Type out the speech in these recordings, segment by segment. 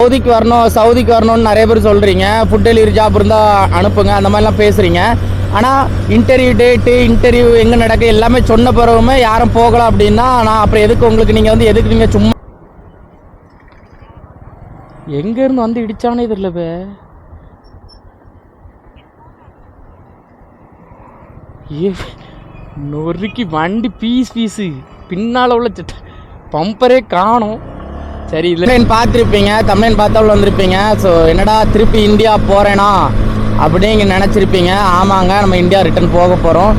சவுதிக்கு வரணும்னு நிறைய பேர் சொல்கிறீங்க. ஃபுட் டெலிவரி ஜாப் இருந்தால் அனுப்புங்க அந்த மாதிரிலாம் பேசுகிறீங்க. ஆனால் இன்டர்வியூ எங்கே நடக்கு எல்லாமே சொன்ன பிறகுமே யாரும் போகலாம் அப்படின்னா நான் அப்புறம் எதுக்கு உங்களுக்கு எதுக்கு நீங்கள் சும்மா எங்கேருந்து வந்து இடிச்சானே தெரியல. நொறுக்கி வண்டி பீஸு பின்னால் உள்ள பம்பரே காணும். சரி, இதில் பார்த்துருப்பீங்க, தமிழன் பார்த்தாவில் வந்திருப்பீங்க. ஸோ என்னடா திருப்பி இந்தியா போகிறேனா அப்படிங்க நினச்சிருப்பீங்க. ஆமாங்க, நம்ம இந்தியா ரிட்டர்ன் போக போகிறோம்.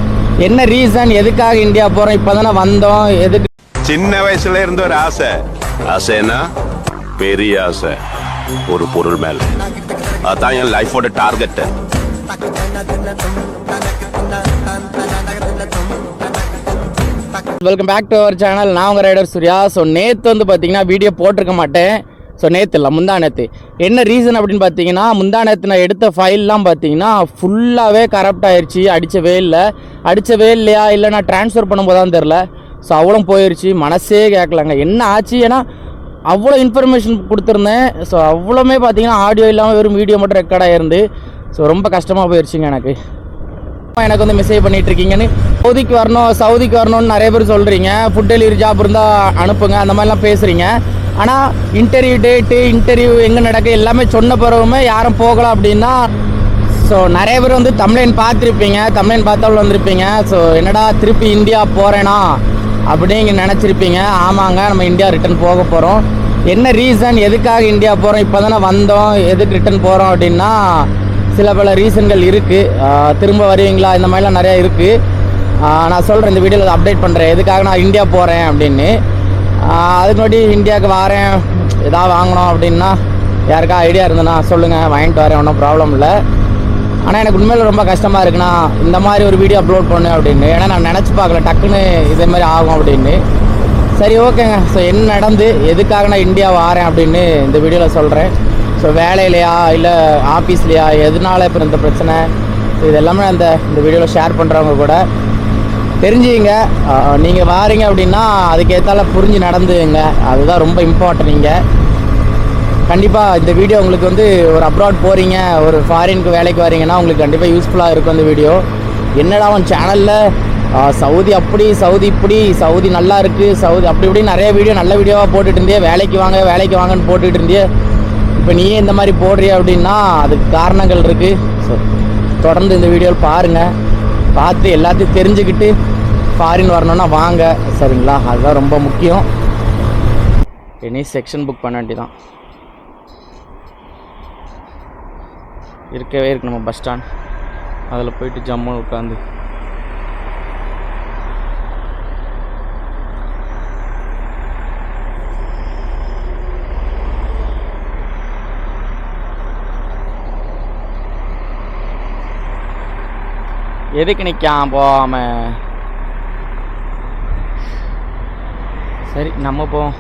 என்ன ரீசன், எதுக்காக இந்தியா போகிறோம், இப்போ தானே வந்தோம். எதுக்கு சின்ன வயசுல இருந்து ஒரு ஆசைன்னா பெரிய ஆசை ஒரு பொருள் மேல. அதான் என் லைஃபோட target. Welcome back to our channel. நான் உங்கள் ரைடர் சூர்யா. ஸோ நேற்று வந்து பார்த்தீங்கன்னா வீடியோ போட்டிருக்க மாட்டேன். ஸோ நேற்று இல்லை, முந்தா நேற்று. என்ன ரீசன் அப்படின்னு பார்த்தீங்கன்னா, முந்தா நேற்று நான் எடுத்த ஃபைல்லாம் பார்த்தீங்கன்னா ஃபுல்லாகவே கரப்ட் ஆயிடுச்சு. அடித்தவே இல்லையா இல்லை நான் ட்ரான்ஸ்ஃபர் பண்ணும்போது தான் தெரில. ஸோ அவ்வளோ போயிடுச்சு. மனசே கேட்கலாங்க என்ன ஆச்சு. ஏன்னா அவ்வளோ இன்ஃபர்மேஷன் கொடுத்துருந்தேன். ஸோ அவ்வளோமே பார்த்தீங்கன்னா ஆடியோ இல்லாமல் வெறும் வீடியோ மட்டும் ரெக்கார்ட் ஆகிருந்து. ஸோ ரொம்ப கஷ்டமாக போயிடுச்சுங்க. எனக்கு வந்து மெசேஜ் பண்ணிட்டு இருக்கீங்கன்னு சவுதிக்கு வரணும்னு நிறைய பேர் சொல்கிறீங்க. ஃபுட் டெலிவரி ஜாப் இருந்தால் அனுப்புங்க அந்த மாதிரிலாம் பேசுகிறீங்க. ஆனால் இன்டர்வியூ எங்கே நடக்கு எல்லாமே சொன்ன பிறகுமே யாரும் போகலாம் அப்படின்னா ஸோ நிறைய பேர் வந்து தமிழன் பார்த்துருப்பீங்க, தமிழன் பார்த்தாவில் வந்திருப்பீங்க. ஸோ என்னடா திருப்பி இந்தியா போகிறேனா அப்படிங்க நினச்சிருப்பீங்க. ஆமாங்க, நம்ம இந்தியா ரிட்டர்ன் போக போகிறோம். என்ன ரீசன், எதுக்காக இந்தியா போகிறோம், இப்போ தானே வந்தோம், எதுக்கு ரிட்டர்ன் போகிறோம் அப்படின்னா சில பல ரீசன்கள் இருக்குது. திரும்ப வருவீங்களா இந்த மாதிரிலாம் நிறையா இருக்குது. நான் சொல்கிறேன், இந்த வீடியோவில் அப்டேட் பண்ணுறேன் எதுக்காக நான் இந்தியா போகிறேன் அப்படின்னு. அதுக்கு முன்னாடி இந்தியாவுக்கு வரேன் எதாவது வாங்கணும் அப்படின்னா யாருக்கா ஐடியா இருந்ததுன்னா சொல்லுங்கள், வாங்கிட்டு வரேன், ஒன்றும் ப்ராப்ளம் இல்லை. ஆனால் எனக்கு உண்மையில் ரொம்ப கஷ்டமாக இருக்குண்ணா இந்த மாதிரி ஒரு வீடியோ அப்லோட் பண்ணு அப்படின்னு. ஏன்னா நான் நினச்சி பார்க்கல டக்குன்னு இதே மாதிரி ஆகும் அப்படின்னு. சரி, ஓகேங்க. ஸோ என்ன நடந்து எதுக்காக நான் இந்தியா வரேன் அப்படின்னு இந்த வீடியோவில் சொல்கிறேன். ஸோ வேலையிலையா இல்லை ஆஃபீஸ்லையா எதனால இப்போ இந்த பிரச்சனை இது எல்லாமே இந்த வீடியோவில் ஷேர் பண்ணுறவங்க கூட தெரிஞ்சுங்க. நீங்கள் வாரீங்க அப்படின்னா அதுக்கேற்றால புரிஞ்சு நடந்துங்க. அதுதான் ரொம்ப இம்பார்ட்டன்ட். நீங்கள் கண்டிப்பாக இந்த வீடியோ உங்களுக்கு வந்து ஒரு அப்ராட் போகிறீங்க, ஒரு ஃபாரினுக்கு வேலைக்கு வரீங்கன்னா உங்களுக்கு கண்டிப்பாக யூஸ்ஃபுல்லாக இருக்கும் இந்த வீடியோ. என்னடா அவன் சேனலில் சவுதி அப்படி சவுதி இப்படி சவுதி நல்லா இருக்குது சவுதி அப்படி இப்படி நிறைய வீடியோ நல்ல வீடியோவாக போட்டுட்டு இருந்தே வேலைக்கு வாங்கன்னு போட்டுக்கிட்டு இருந்தே இப்போ நீயே இந்த மாதிரி போடுறிய அப்படின்னா அதுக்கு காரணங்கள் இருக்குது. ஸோ தொடர்ந்து இந்த வீடியோவில் பாருங்கள், பார்த்து எல்லாத்தையும் தெரிஞ்சுக்கிட்டு ஃபாரின் வரணுன்னா வாங்க, சரிங்களா? அதுதான் ரொம்ப முக்கியம். இனி செக்ஷன் புக் பண்ண வேண்டி தான் இருக்கவே இருக்கு நம்ம பஸ் ஸ்டாண்ட். அதில் போயிட்டு ஜம்முன்னு உட்காந்து எதுக்கு நிற்காம போகாமல். சரி, நம்ம போவோம்.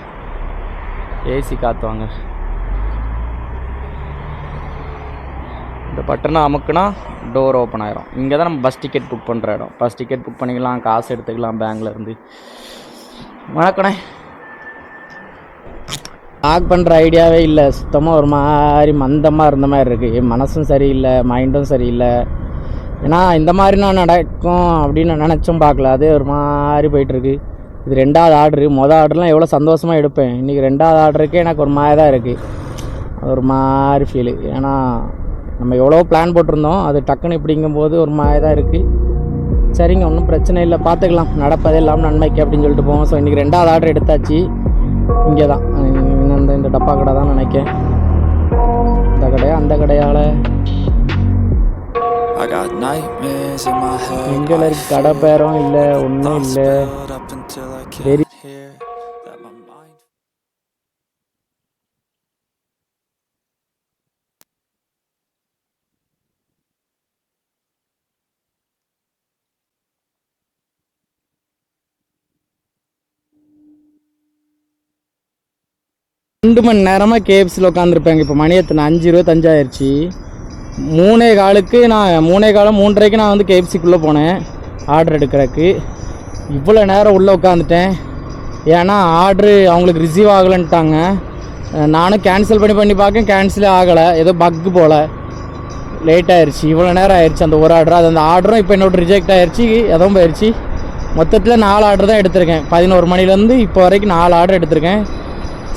ஏசி காத்துவாங்க. இந்த பட்டனை அமுக்குனா டோர் ஓப்பன் ஆகிரும். இங்கே தான் நம்ம பஸ் டிக்கெட் புக் பண்ணுற இடம். பஸ் டிக்கெட் புக் பண்ணிக்கலாம், காசு எடுத்துக்கலாம் பேங்க்லேருந்து. வணக்கண்ணே. லாக் பண்ணுற ஐடியாவே இல்லை. சுத்தமாக ஒரு மாதிரி மந்தமாக இருந்த மாதிரி இருக்குது. மனசும் சரியில்லை, மைண்டும் சரியில்லை. ஏன்னா இந்த மாதிரி நான் நடக்கும் அப்படின்னு நினச்சும் பார்க்கல. அதே ஒரு மாதிரி போயிட்டுருக்கு. இது 2வது ஆர்டரு. ஆர்டர்லாம் எவ்வளோ சந்தோஷமாக எடுப்பேன். இன்றைக்கி 2வது ஆர்டருக்கே எனக்கு ஒரு மாதிரி தான் இருக்குது. அது ஒரு மாதிரி ஃபீலு. ஏன்னா நம்ம எவ்வளோ பிளான் போட்டிருந்தோம், அது டக்குன்னு இப்படிங்கும்போது ஒரு மாதிரி தான் இருக்குது. சரிங்க, ஒன்றும் பிரச்சனை இல்லை, பார்த்துக்கலாம், நடப்பதே இல்லாமல் நன்மைக்கு அப்படின்னு சொல்லிட்டு போவோம். ஸோ இன்றைக்கி 2வது ஆர்டர் எடுத்தாச்சு. இங்கே தான் இந்த டப்பா கடை தான் நினைக்கேன். இந்த கடையா அந்த கடையால் எங்களை கடை பேரும் இல்லை, ஒன்றும் இல்லை. சரி, ரெண்டு மணி நேரமாக கேஎஃப்சியில் உட்காந்துருப்பேங்க. இப்போ மணி எத்தனை, 5:25 ஆயிடுச்சு. 3:15க்கு நான் 3:15 நான் வந்து கேஎஃப்சிக்குள்ளே போனேன் ஆர்டர் எடுக்கிறதுக்கு. இவ்வளோ நேரம் உள்ளே உட்காந்துட்டேன். ஏன்னா ஆர்டரு அவங்களுக்கு ரிசீவ் ஆகலைன்ட்டாங்க. நானும் கேன்சல் பண்ணி பார்க்கேன், கேன்சலே ஆகலை. ஏதோ பக்கு போல் லேட் ஆயிடுச்சு, இவ்வளோ நேரம் ஆயிடுச்சு அந்த ஒரு ஆர்டர். அது அந்த ஆர்டரும் இப்போ என்னோட ரிஜெக்ட் ஆயிடுச்சு, எதுவும் போயிடுச்சு. மொத்தத்தில் 4 ஆர்டர் தான் எடுத்திருக்கேன். 11 மணிலேருந்து இப்போ வரைக்கும் 4 ஆர்டர் எடுத்திருக்கேன்.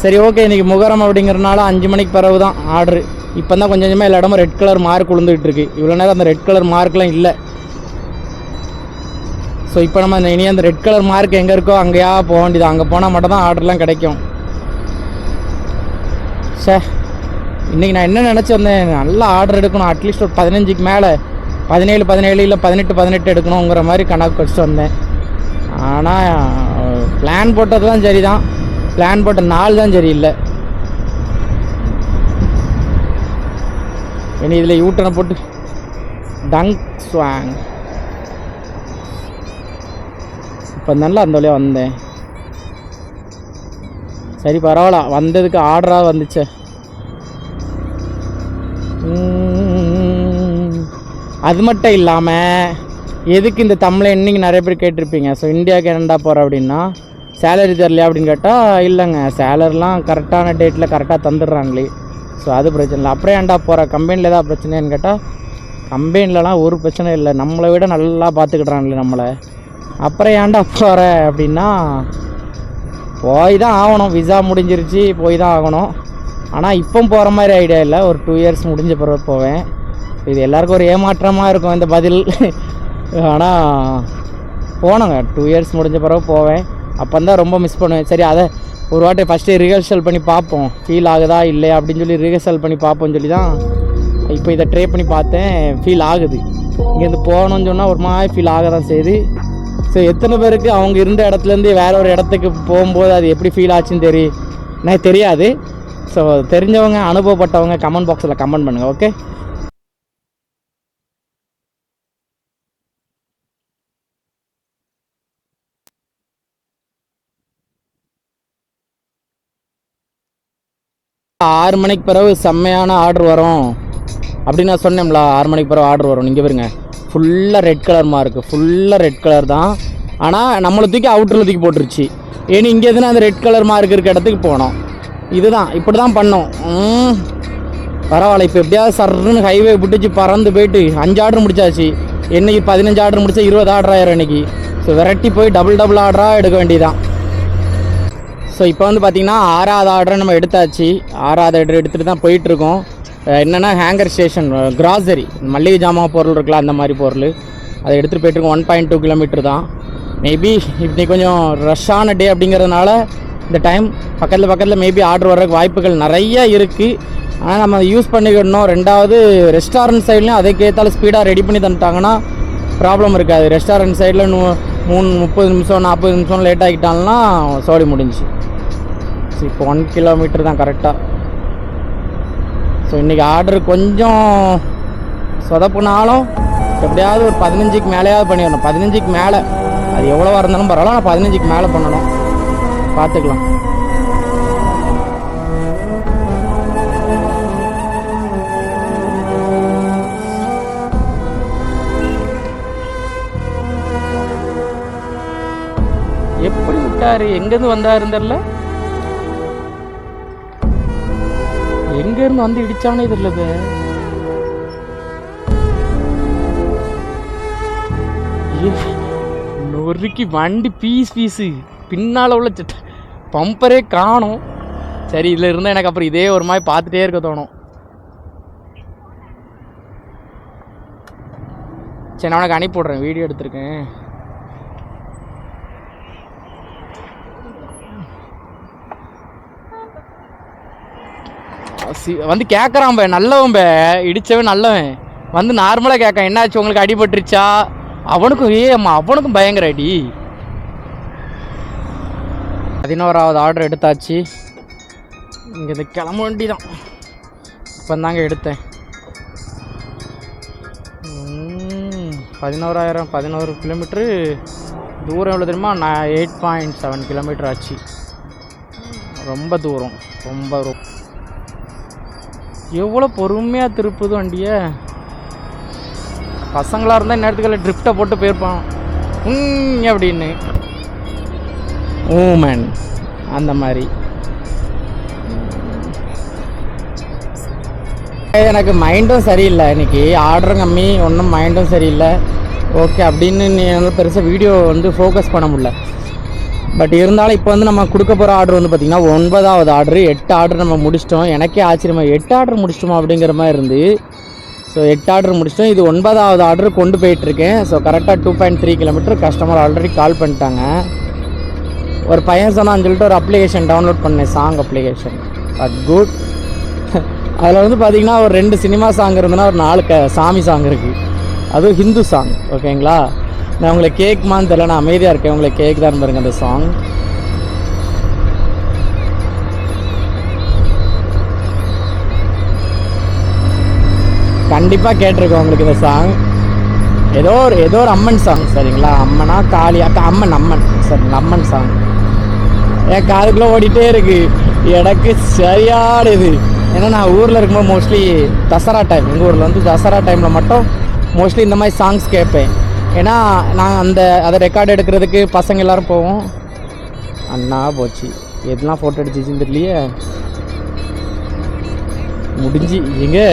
சரி ஓகே, இன்றைக்கி முகரம் அப்படிங்கிறனால 5 மணிக்கு பிறகு தான் ஆர்டரு. இப்போ தான் கொஞ்சம் கொஞ்சமாக எல்லா இடமும் ரெட் கலர் மார்க் விழுந்துகிட்டு இருக்குது. இவ்வளோ நேரம் அந்த ரெட் கலர் மார்க்லாம் இல்லை. ஸோ இப்போ நம்ம இனி அந்த ரெட் கலர் மார்க் எங்கே இருக்கோ அங்கேயா போக வேண்டியது. அங்கே போனால் மட்டும் தான் ஆர்டர்லாம் கிடைக்கும். சார் இன்றைக்கி நான் என்ன நினச்சி வந்தேன், நல்லா ஆர்டர் எடுக்கணும், அட்லீஸ்ட் ஒரு 15க்கு மேலே 17 இல்லை 18 எடுக்கணுங்கிற மாதிரி கணக்கு வச்சுட்டு வந்தேன். ஆனால் பிளான் போட்டது தான் சரி தான், பிளான் போட்ட நாள் தான் சரியில்லை. இனி இதில் யூட்டனை போட்டு டங்க் ஸ்வாங் இப்போ நல்லா அந்த வழியாக வந்தேன். சரி பரவாயில்ல, வந்ததுக்கு ஆர்டராக வந்துச்சு. அது மட்டும் இல்லாமல் எதுக்கு இந்த தமிழை இன்றைக்கி நிறைய பேர் கேட்டிருப்பீங்க. ஸோ இந்தியாவுக்கு என்னடா போகிற அப்படின்னா, சேலரி தரலையா அப்படின்னு கேட்டால் இல்லைங்க, சேலரிலாம் கரெக்டான டேட்டில் கரெக்டாக தந்துடுறாங்களே. ஸோ அது பிரச்சனை இல்லை. அப்புறம் ஏன்டா போகிற, கம்பெனியில் ஏதாவது பிரச்சனைன்னு கேட்டால் கம்பெனிலலாம் ஒரு பிரச்சனை இல்லை, நம்மளை விட நல்லா பார்த்துக்கிட்றாங்களே நம்மளை. அப்புறம் ஏன்டா போகிற அப்படின்னா, போய் தான் ஆகணும், விசா முடிஞ்சிருச்சு, போய் தான் ஆகணும். ஆனால் இப்போ போகிற மாதிரி ஐடியா இல்லை, ஒரு 2 இயர்ஸ் முடிஞ்ச பிறகு போவேன். இது எல்லாருக்கும் ஒரு ஏமாற்றமாக இருக்கும் இந்த பதில். ஆனால் போனோங்க, 2 இயர்ஸ் முடிஞ்ச பிறகு போவேன். அப்போ தான் ரொம்ப மிஸ் பண்ணுவேன். சரி அதை ஒரு வாட்டி ஃபஸ்ட்டு ரிஹர்சல் பண்ணி பார்ப்போம், ஃபீல் ஆகுதா இல்லையா அப்படின்னு சொல்லி ரிஹர்சல் பண்ணி பார்ப்போம்னு சொல்லி தான் இப்போ இதை ட்ரை பண்ணி பார்த்தேன். ஃபீல் ஆகுது, இங்கேருந்து போகணுன்னு சொன்னால் ஒரு மாதிரி ஃபீல் ஆக தான் செய்யுது. ஸோ எத்தனை பேருக்கு அவங்க இருந்த இடத்துலேருந்து வேறு ஒரு இடத்துக்கு போகும்போது அது எப்படி ஃபீல் ஆச்சுன்னு எனக்கு தெரியாது. ஸோ தெரிஞ்சவங்க, அனுபவப்பட்டவங்க கமெண்ட் பாக்ஸில் கமெண்ட் பண்ணுங்கள். ஓகே, ஆறு மணிக்கு பிறகு செம்மையான ஆர்டர் வரும் அப்படின்னு நான் சொன்னேன்ல. 6 மணிக்கு பிறகு ஆர்டர் வரும். நீங்கள் பாருங்க, ஃபுல்லாக ரெட் கலர் மார்க்கு, ஃபுல்லாக ரெட் கலர் தான். ஆனால் நம்மளை தூக்கி அவுட்டரில் தூக்கி போட்டுருச்சு. ஏன்னு இங்கே எதுனா அந்த ரெட் கலர் மார்க் இருக்க இடத்துக்கு போனோம். இதுதான் இப்படி தான் பண்ணோம். பரவாயில்ல, இப்போ எப்படியாவது சர்ன்னு ஹைவே விட்டுச்சு பறந்து போயிட்டு 5 ஆர்டர் முடிச்சாச்சு. என்னைக்கு 15 ஆர்டர் முடிச்சா 20 ஆர்டர் ஆயிரும் இன்றைக்கி. ஸோ வெரைட்டி போய் டபுள் ஆர்டராக எடுக்க வேண்டியதான். ஸோ இப்போ வந்து பார்த்திங்கன்னா 6வது ஆர்டரை நம்ம எடுத்தாச்சு. 6வது ஆர்டர் எடுத்துகிட்டு தான் போயிட்டுருக்கோம். என்னென்னா ஹேங்கர் ஸ்டேஷன், கிராசரி, மல்லிகை ஜாமான் பொருள் இருக்கலாம், அந்த மாதிரி பொருள் அதை எடுத்துகிட்டு போயிட்டுருக்கோம். 1.2 கிலோமீட்டர் தான். மேபி இப்படி கொஞ்சம் ரஷ்ஷான டே அப்படிங்கிறதுனால இந்த டைம் பக்கத்தில் மேபி ஆர்டர் வர்றதுக்கு வாய்ப்புகள் நிறைய இருக்குது. ஆனால் நம்ம யூஸ் பண்ணிக்கிடணும். 2வது ரெஸ்டாரண்ட் சைட்லேயும் அதுக்கேற்றாலும் ஸ்பீடாக ரெடி பண்ணி தந்துட்டாங்கன்னா ப்ராப்ளம் இருக்காது. ரெஸ்டாரண்ட் சைடில் 30 நிமிஷம் 40 நிமிஷம் லேட் ஆகிட்டாங்கன்னா சோடி முடிஞ்சு. இப்போ 1 கிலோமீட்டர் தான் கரெக்டாக. ஸோ இன்றைக்கி ஆர்டர் கொஞ்சம் சொதப்புனாலும் எப்படியாவது ஒரு 15க்கு மேலேயாவது பண்ணிடணும். 15க்கு மேலே, அது எவ்வளோவா இருந்தாலும் பரவாயில்ல, நான் 15க்கு மேலே பண்ணணும். பார்த்துக்கலாம். எப்படி விட்டாரு, எங்கேருந்து வந்தாருன்னு தெரியல, எங்கேருந்து வந்து இடிச்சானே தெரியல. நொறுக்கி வண்டி பீஸு பின்னால் உள்ள பம்பரே காணும். சரி, இதில் இருந்தால் எனக்கு அப்புறம் இதே ஒரு மாதிரி பார்த்துட்டே இருக்க தோணும். சரி, நான் உனக்கு அனுப்பி விட்றேன், வீடியோ எடுத்திருக்கேன். வந்து கேட்குறான் பே, நல்லவன் பே, இடித்தவன் நல்லவன். வந்து நார்மலாக கேட்கான், என்னாச்சு உங்களுக்கு அடிபட்டுருச்சா? அவனுக்கும் அம்மா அவனுக்கும் பயங்கர அடி. 11வது ஆர்டர் எடுத்தாச்சு. இங்கே இந்த கிளம்ப வண்டி தான் இப்போ தாங்க எடுத்தேன். 11 கிலோமீட்ரு தூரம் எவ்வளோ தெரியுமா? 8.7 கிலோமீட்டர் ஆச்சு. ரொம்ப தூரம், ரொம்ப எவ்வளோ பொறுமையாக திருப்புது வண்டியை. பசங்களாக இருந்தால் இந்நேரத்துக்குள்ள ட்ரிஃப்டை போட்டு போயிருப்பான் அப்படின்னு. ஓமேன் அந்த மாதிரி. எனக்கு மைண்டும் சரியில்லை இன்னைக்கு, ஆர்டரும் கம்மி, ஒன்றும் மைண்டும் சரியில்லை. ஓகே அப்படின்னு என்னால் பெருசாக வீடியோ வந்து ஃபோக்கஸ் பண்ண முடியல. பட் இருந்தாலும் இப்போ வந்து நம்ம கொடுக்க போகிற ஆர்டர் வந்து பார்த்திங்கன்னா 9வது ஆர்டரு. 8 ஆர்டர் நம்ம முடிச்சிட்டோம். எனக்கே ஆச்சரியமாக 8 ஆர்டர் முடிச்சிட்டோமா அப்படிங்கிற மாதிரி இருந்து. ஸோ 8 ஆர்டர் முடிச்சிட்டோம். இது 9வது ஆர்டர் கொண்டு போயிட்டுருக்கேன். ஸோ கரெக்டாக 2.3 கிலோமீட்டர். கஸ்டமர் ஆல்ரெடி கால் பண்ணிட்டாங்க. ஒரு பையன் சொன்னான்னு சொல்லிட்டு ஒரு அப்ளிகேஷன் டவுன்லோட் பண்ணேன், சாங் அப்ளிகேஷன். But good. அதில் வந்து பார்த்திங்கன்னா ஒரு 2 சினிமா சாங் இருந்ததுன்னா ஒரு 4 சாமி சாங் இருக்குது. அதுவும் ஹிந்து சாங். ஓகேங்களா, நான் உங்களை கேட்குமான்னு தெரியல, நான் அமைதியாக இருக்கேன். உங்களை கேக் தான் பாருங்க அந்த சாங். கண்டிப்பாக கேட்டிருக்கோம் உங்களுக்கு இந்த சாங். ஏதோ ஒரு அம்மன் சாங். சரிங்களா, அம்மனா காளி அம்மன் சரி அம்மன் சாங் என் காதுக்குள்ளே ஓடிட்டே இருக்கு. எனக்கு சரியான இது. ஏன்னா நான் ஊரில் இருக்கும்போது மோஸ்ட்லி தசரா டைம், எங்கள் ஊரில் வந்து தசரா டைமில் மட்டும் மோஸ்ட்லி இந்த மாதிரி சாங்ஸ் கேட்பேன். ஏன்னா நான் அதை ரெக்கார்டு எடுக்கிறதுக்கு பசங்க எல்லோரும் போவோம். அண்ணா போச்சு, எதெல்லாம் ஃபோட்டோ அடிச்சிச்சுன்னு தெரியலையே. முடிஞ்சு எங்கே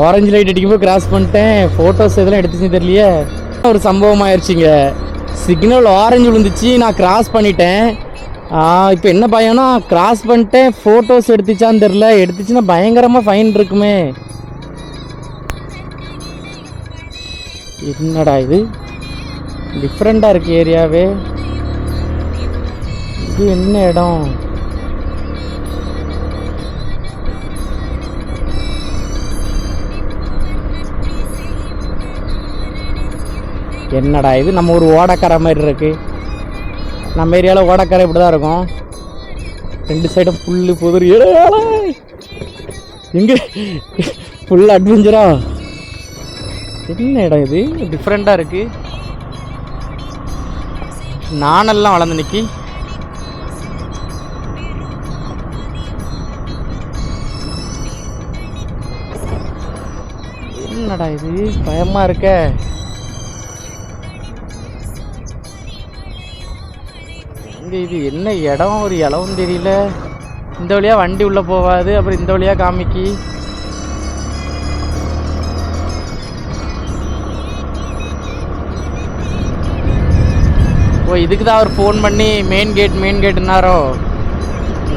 ஆரஞ்சு லைட் அடிக்கும்போது கிராஸ் பண்ணிட்டேன். ஃபோட்டோஸ் எதெல்லாம் எடுத்துச்சுன்னு தெரியலையே. ஒரு சம்பவம் ஆயிடுச்சிங்க. சிக்னல் ஆரஞ்சு விழுந்துச்சு, நான் கிராஸ் பண்ணிட்டேன். இப்போ என்ன பயம்னா கிராஸ் பண்ணிட்டேன், ஃபோட்டோஸ் எடுத்துச்சான்னு தெரில. எடுத்துச்சுன்னா பயங்கரமாக ஃபைன் இருக்குமே. என்னடா இது டிஃப்ரெண்ட்டாக இருக்குது ஏரியாவே. இது என்ன இடம்? என்னடா இது, நம்ம ஒரு ஓடக்கரை மாதிரி இருக்குது. நம்ம ஏரியாவில் ஓடக்கரை இப்படி தான் இருக்கும். 2 சைடும் புல் புதிர். எங்கே ஃபுல் அட்வென்ச்சரா? என்ன இடம் இது, டிஃப்ரெண்ட்டாக இருக்குது. நானெல்லாம் வளர்ந்து நிற்கி. என்னடா இது பயமாக இருக்க. இது என்ன இடம், ஒரு இலவும் தெரியல. இந்த வழியாக வண்டி உள்ளே போகாது, அப்புறம் இந்த வழியாக காமிக்கி. ஓ, இதுக்கு தான் அவர் ஃபோன் பண்ணி மெயின் கேட்டுனாரோ.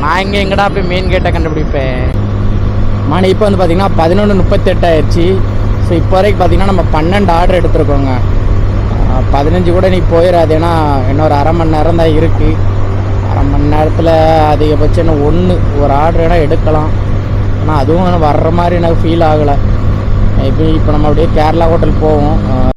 நான் எங்கடா போய் மெயின் கேட்டை கண்டுபிடிப்பேன். மணி இப்போ வந்து பார்த்திங்கன்னா 11:38 ஆயிடுச்சு. ஸோ இப்போ வரைக்கும் பார்த்திங்கன்னா நம்ம 12 ஆர்டர் எடுத்துருக்கோங்க. 15 கூட நீ போயிடாது. ஏன்னா இன்னொரு அரை மணி நேரம் தான் இருக்குது. அரை மணி நேரத்தில் அதிகபட்சம் இன்னும் ஒரு ஆர்டர் வேணால் எடுக்கலாம். ஆனால் அதுவும் வர்ற மாதிரி எனக்கு ஃபீல் ஆகலை. மேபி இப்போ நம்ம அப்படியே கேரளா ஹோட்டல் போவோம்.